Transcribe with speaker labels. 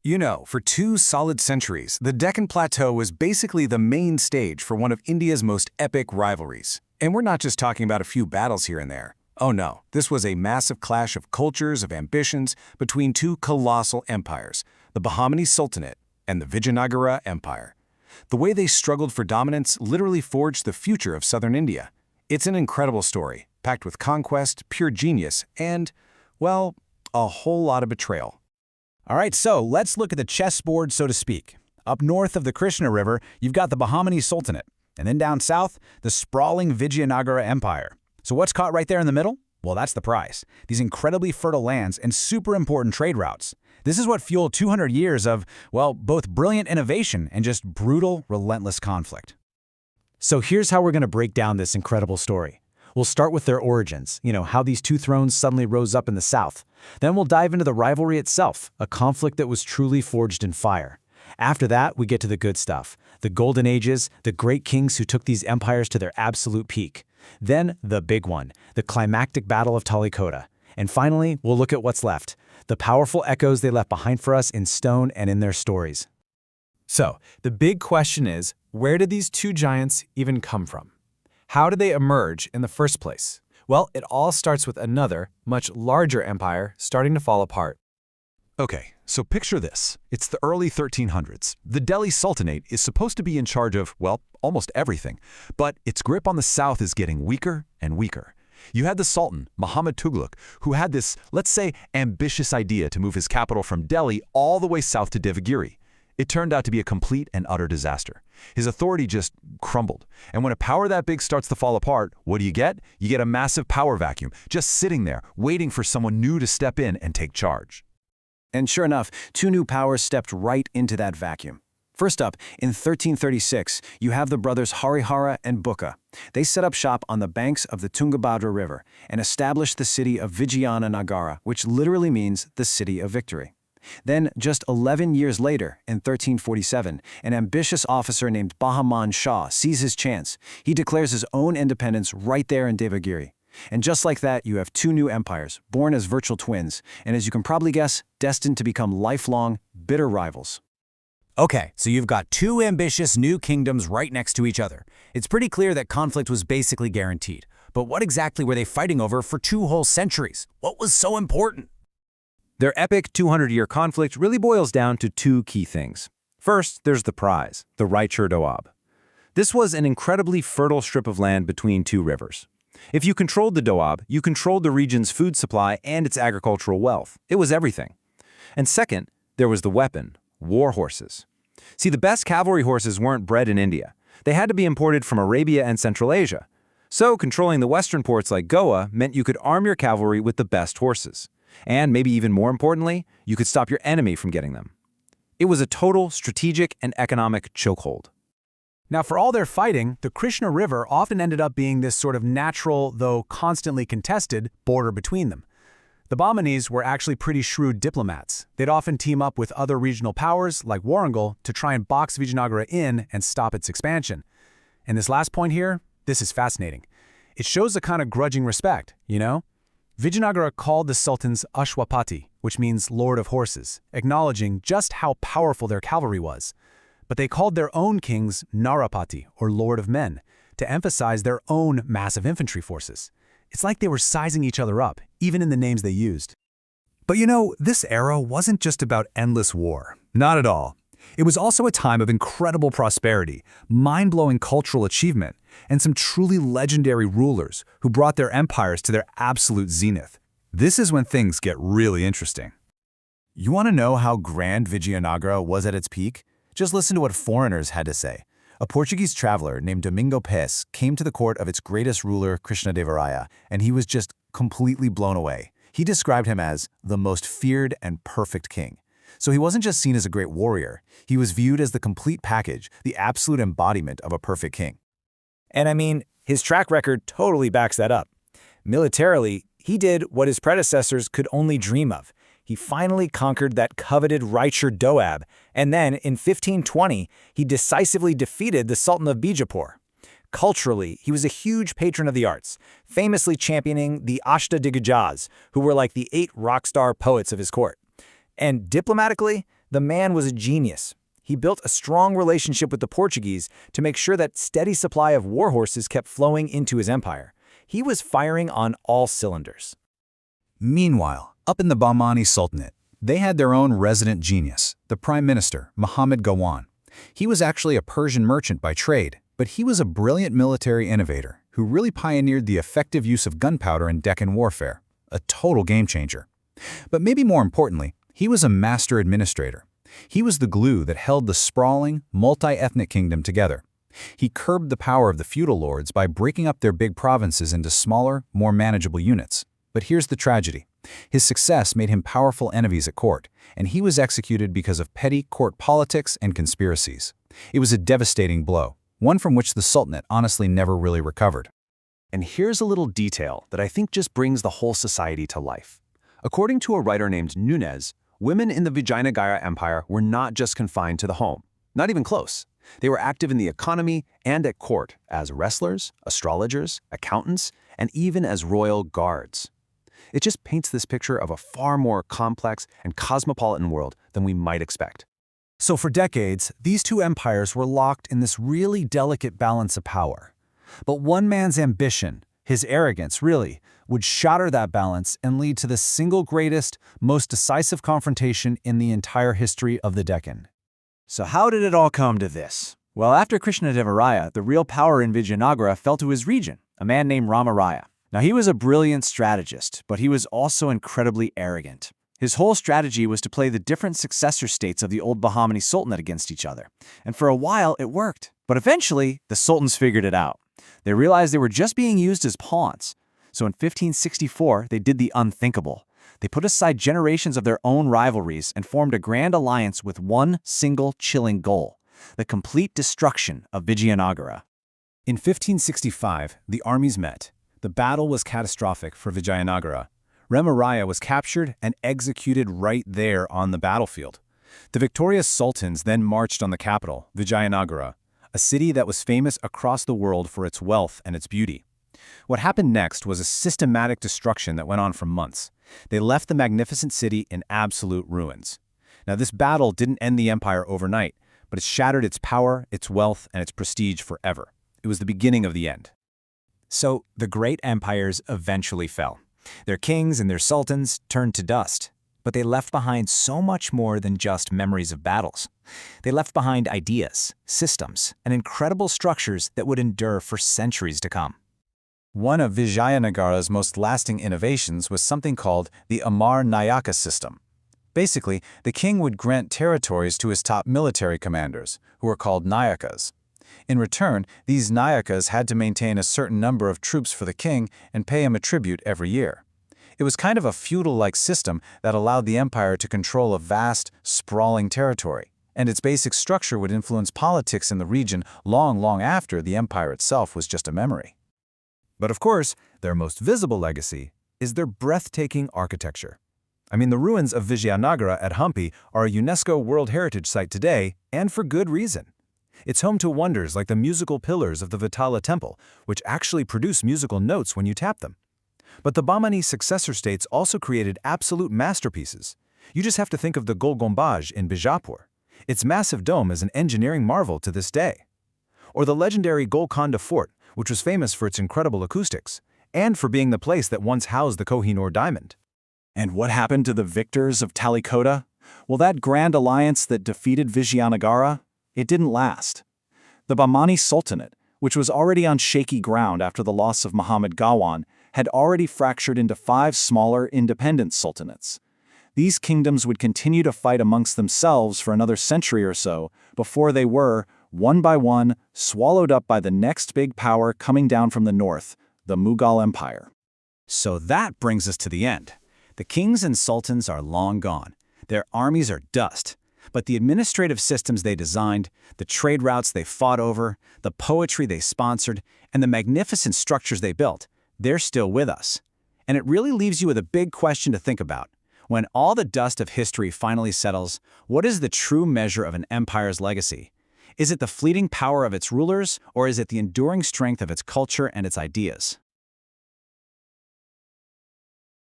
Speaker 1: You know, for 2 solid centuries, the Deccan Plateau was basically the main stage for one of India's most epic rivalries. And we're not just talking about a few battles here and there. Oh no, this was a massive clash of cultures, of ambitions, between two colossal empires, the Bahamani Sultanate and the Vijayanagara Empire. The way they struggled for dominance literally forged the future of southern India. It's an incredible story, packed with conquest, pure genius, and, well, a whole lot of betrayal.
Speaker 2: All right, so let's look at the chessboard, so to speak. Up north of the Krishna River, you've got the Bahamani Sultanate. And then down south, the sprawling Vijayanagara Empire. So what's caught right there in the middle? Well, that's the prize. These incredibly fertile lands and super important trade routes. This is what fueled 200 years of, well, both brilliant innovation and just brutal, relentless conflict.
Speaker 3: So here's how we're going to break down this incredible story. We'll start with their origins, how these two thrones suddenly rose up in the south. Then we'll dive into the rivalry itself, a conflict that was truly forged in fire. After that, we get to the good stuff, the golden ages, the great kings who took these empires to their absolute peak. Then, the big one, the climactic battle of Talikota. And finally, we'll look at what's left, the powerful echoes they left behind for us in stone and in their stories.
Speaker 4: So, the big question is, where did these two giants even come from? How did they emerge in the first place? Well, it all starts with another, much larger empire starting to fall apart.
Speaker 5: Okay, so picture this. It's the early 1300s. The Delhi Sultanate is supposed to be in charge of, well, almost everything. But its grip on the south is getting weaker and weaker. You had the Sultan, Muhammad Tughlaq, who had this, let's say, ambitious idea to move his capital from Delhi all the way south to Devagiri. It turned out to be a complete and utter disaster. His authority just crumbled. And when a power that big starts to fall apart, what do? You get a massive power vacuum, just sitting there, waiting for someone new to step in and take charge.
Speaker 1: And sure enough, two new powers stepped right into that vacuum. First up, in 1336, you have the brothers Harihara and Bukka. They set up shop on the banks of the Tungabhadra River and established the city of Vijayanagara, which literally means the city of victory. Then, just 11 years later, in 1347, an ambitious officer named Bahman Shah sees his chance. He declares his own independence right there in Devagiri. And just like that, you have two new empires, born as virtual twins, and as you can probably guess, destined to become lifelong, bitter rivals.
Speaker 2: Okay, so you've got two ambitious new kingdoms right next to each other. It's pretty clear that conflict was basically guaranteed. But what exactly were they fighting over for 2 whole centuries? What was so important?
Speaker 3: Their epic 200-year conflict really boils down to 2 key things. First, there's the prize, the Raichur Doab. This was an incredibly fertile strip of land between 2 rivers. If you controlled the Doab, you controlled the region's food supply and its agricultural wealth. It was everything. And second, there was the weapon, war horses. See, the best cavalry horses weren't bred in India. They had to be imported from Arabia and Central Asia. So controlling the western ports like Goa meant you could arm your cavalry with the best horses. And maybe even more importantly, you could stop your enemy from getting them. It was a total strategic and economic chokehold.
Speaker 2: Now, for all their fighting, the Krishna River often ended up being this sort of natural, though constantly contested, border between them. The Bahmanis were actually pretty shrewd diplomats. They'd often team up with other regional powers, like Warangal, to try and box Vijayanagara in and stop its expansion. And this last point here, this is fascinating. It shows a kind of grudging respect, Vijayanagara called the sultans Ashwapati, which means Lord of Horses, acknowledging just how powerful their cavalry was. But they called their own kings Narapati, or Lord of Men, to emphasize their own massive infantry forces. It's like they were sizing each other up, even in the names they used.
Speaker 6: But this era wasn't just about endless war. Not at all. It was also a time of incredible prosperity, mind-blowing cultural achievement, and some truly legendary rulers who brought their empires to their absolute zenith. This is when things get really interesting.
Speaker 7: You want to know how grand Vijayanagara was at its peak? Just listen to what foreigners had to say. A Portuguese traveler named Domingo Pes came to the court of its greatest ruler, Krishnadevaraya, and he was just completely blown away. He described him as the most feared and perfect king. So he wasn't just seen as a great warrior, he was viewed as the complete package, the absolute embodiment of a perfect king.
Speaker 3: And I mean, his track record totally backs that up. Militarily, he did what his predecessors could only dream of. He finally conquered that coveted Raichur Doab, and then, in 1520, he decisively defeated the Sultan of Bijapur. Culturally, he was a huge patron of the arts, famously championing the Ashtadiggajas, who were like the 8 rock star poets of his court. And diplomatically,
Speaker 8: The man was a genius. He built a strong relationship with the Portuguese to make sure that steady supply of war horses kept flowing into his empire. He was firing on all cylinders.
Speaker 6: Meanwhile, up in the Bahmani Sultanate, they had their own resident genius, the Prime Minister, Muhammad Gawan. He was actually a Persian merchant by trade, but he was a brilliant military innovator who really pioneered the effective use of gunpowder in Deccan warfare, a total game changer. But maybe more importantly, he was a master administrator. He was the glue that held the sprawling, multi-ethnic kingdom together. He curbed the power of the feudal lords by breaking up their big provinces into smaller, more manageable units. But here's the tragedy. His success made him powerful enemies at court, and he was executed because of petty court politics and conspiracies. It was a devastating blow, one from which the Sultanate honestly never really recovered.
Speaker 1: And here's a little detail that I think just brings the whole society to life. According to a writer named Nunez, women in the Vijayanagara Empire were not just confined to the home. Not even close. They were active in the economy and at court as wrestlers, astrologers, accountants, and even as royal guards. It just paints this picture of a far more complex and cosmopolitan world than we might expect.
Speaker 2: So for decades, these two empires were locked in this really delicate balance of power. But one man's ambition, his arrogance really, would shatter that balance and lead to the single greatest, most decisive confrontation in the entire history of the Deccan.
Speaker 3: So how did it all come to this? Well, after Krishnadeva, the real power in Vijayanagara fell to his regent, a man named Ramaraya. Now, he was a brilliant strategist, but he was also incredibly arrogant. His whole strategy was to play the different successor states of the old Bahamani Sultanate against each other. And for a while, it worked. But eventually, the sultans figured it out. They realized they were just being used as pawns. So in 1564, they did the unthinkable. They put aside generations of their own rivalries and formed a grand alliance with one single chilling goal: the complete destruction of Vijayanagara.
Speaker 1: In 1565, the armies met. The battle was catastrophic for Vijayanagara. Ramaraya was captured and executed right there on the battlefield. The victorious sultans then marched on the capital, Vijayanagara, a city that was famous across the world for its wealth and its beauty. What happened next was a systematic destruction that went on for months. They left the magnificent city in absolute ruins. Now, this battle didn't end the empire overnight, but it shattered its power, its wealth, and its prestige forever. It was the beginning of the end.
Speaker 8: So the great empires eventually fell. Their kings and their sultans turned to dust. But they left behind so much more than just memories of battles. They left behind ideas, systems, and incredible structures that would endure for centuries to come.
Speaker 7: One of Vijayanagara's most lasting innovations was something called the Amar Nayaka system. Basically, the king would grant territories to his top military commanders, who were called Nayakas. In return, these Nayakas had to maintain a certain number of troops for the king and pay him a tribute every year. It was kind of a feudal-like system that allowed the empire to control a vast, sprawling territory, and its basic structure would influence politics in the region long after the empire itself was just a memory.
Speaker 6: But of course, their most visible legacy is their breathtaking architecture. I mean, the ruins of Vijayanagara at Hampi are a UNESCO World Heritage Site today, and for good reason. It's home to wonders like the musical pillars of the Vitala Temple, which actually produce musical notes when you tap them. But the Bahmani successor states also created absolute masterpieces. You just have to think of the Gol Gumbaj in Bijapur. Its massive dome is an engineering marvel to this day. Or the legendary Golconda Fort, which was famous for its incredible acoustics, and for being the place that once housed the Kohinoor diamond.
Speaker 1: And what happened to the victors of Talikota? Well, that grand alliance that defeated Vijayanagara, it didn't last. The Bahmani Sultanate, which was already on shaky ground after the loss of Muhammad Gawan, had already fractured into 5 smaller, independent sultanates. These kingdoms would continue to fight amongst themselves for another century or so before they were, one by one, swallowed up by the next big power coming down from the north, the Mughal Empire.
Speaker 2: So that brings us to the end. The kings and sultans are long gone. Their armies are dust. But the administrative systems they designed, the trade routes they fought over, the poetry they sponsored, and the magnificent structures they built, they're still with us. And it really leaves you with a big question to think about. When all the dust of history finally settles, what is the true measure of an empire's legacy? Is it the fleeting power of its rulers, or is it the enduring strength of its culture and its ideas?